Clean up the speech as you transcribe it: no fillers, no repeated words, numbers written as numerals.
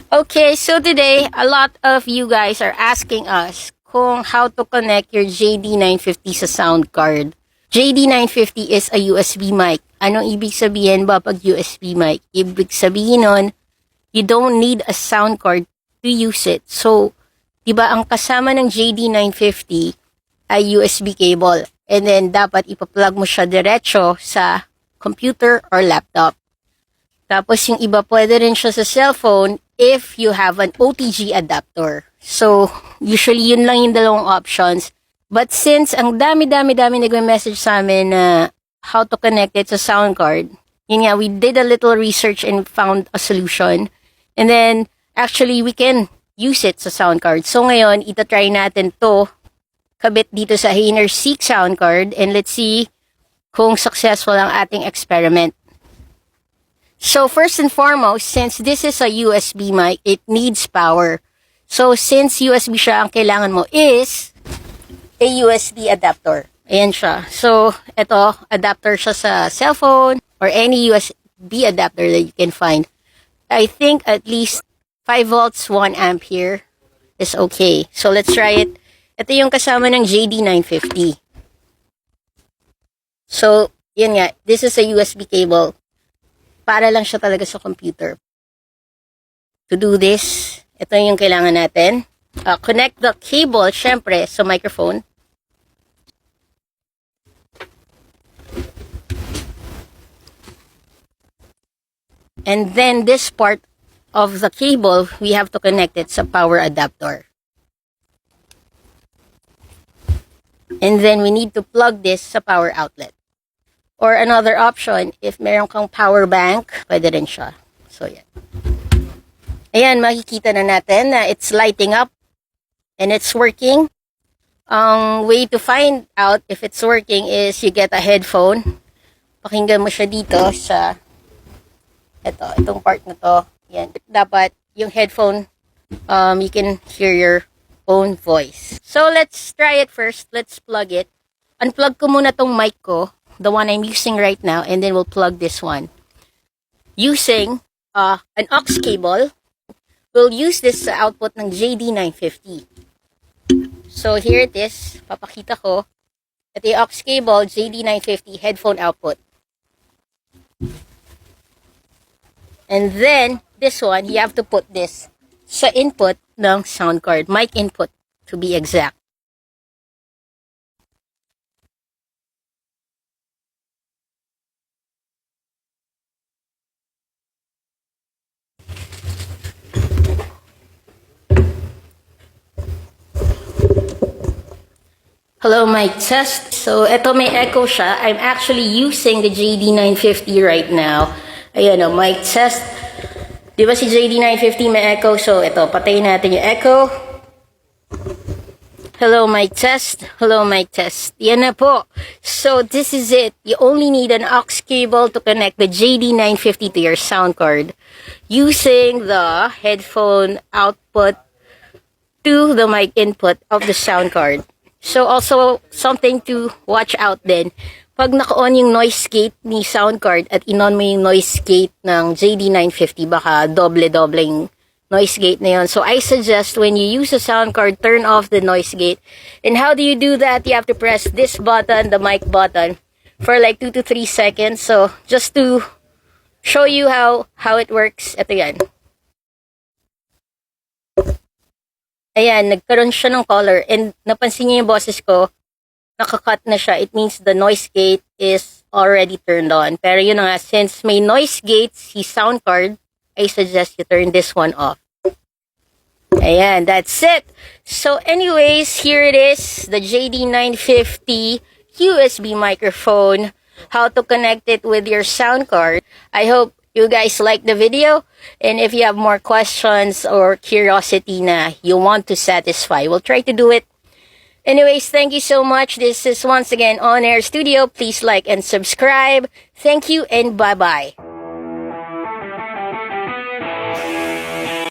Okay, so today, a lot of you guys are asking us kung how to connect your JD950 sa sound card. JD950 is a USB mic. Anong ibig sabihin ba pag USB mic? Ibig sabihin nun, you don't need a sound card to use it. So, diba ang kasama ng JD950 ay USB cable. And then, dapat ipa-plug mo siya diretso sa computer or laptop. Tapos yung iba pwede rin siya sa cellphone if you have an OTG adapter. So, usually yun lang yung dalawang options. But since ang dami nagme-message sa amin na how to connect it sa sound card, yun nga, we did a little research and found a solution. And then, actually, we can use it sa sound card. So ngayon, itatry natin to kabit dito sa Hainer Seek sound card and let's see kung successful ang ating experiment. So first and foremost, since this is a USB mic, it needs power. So since USB siya, ang kailangan mo is a USB adapter. Ayan siya. So ito, adapter siya sa cellphone or any USB adapter that you can find. I think at least 5 volts, 1 ampere is okay. So let's try it. Ito yung kasama ng JD950. So, yun nga, this is a USB cable. Para lang siya talaga sa computer. To do this, ito yung kailangan natin. Connect the cable, syempre, sa microphone. And then this part of the cable, we have to connect it sa power adapter. And then we need to plug this sa power outlet. Or another option, if meron kang power bank, pwede rin siya. So, yan. Ayan, makikita na natin na it's lighting up and it's working. Ang way to find out if it's working is you get a headphone. Pakinggan mo siya dito sa itong part na to. Yan. Dapat yung headphone, you can hear your own voice. So, let's try it first. Let's plug it. Unplug ko muna tong mic ko, the one I'm using right now, and then we'll plug this one. Using an aux cable, we'll use this output ng JD950. So, here it is. Papakita ko. Ito yung aux cable, JD950 headphone output. And then, this one, you have to put this sa input ng sound card. Mic input, to be exact. Hello, mic test. So, eto may echo siya. I'm actually using the JD950 right now. Ayan o, mic test. Di ba si JD950 may echo? So, eto, patayin natin yung echo. Hello, mic test. Hello, mic test. Yan na po. So, this is it. You only need an aux cable to connect the JD950 to your sound card using the headphone output to the mic input of the sound card. So, also, something to watch out din. Pag naka-on yung noise gate ni sound card at in-on mo yung noise gate ng JD950, baka doble-doble yung noise gate na yun. So, I suggest when you use a sound card, turn off the noise gate. And how do you do that? You have to press this button, the mic button, for like 2 to 3 seconds. So, just to show you how it works, ito yan. Ayan, nagkaroon siya ng color. And napansin niyo yung boses ko, nakakat na siya. It means the noise gate is already turned on. Pero yun nga, since may noise gate si sound card, I suggest you turn this one off. Ayan, that's it. So anyways, here it is, the JD950 USB microphone. How to connect it with your sound card. I hope you guys like the video, and if you have more questions or curiosity na you want to satisfy, we'll try to do it. Anyways, thank you so much. This is once again On Air Studio. Please like and subscribe. Thank you and bye-bye.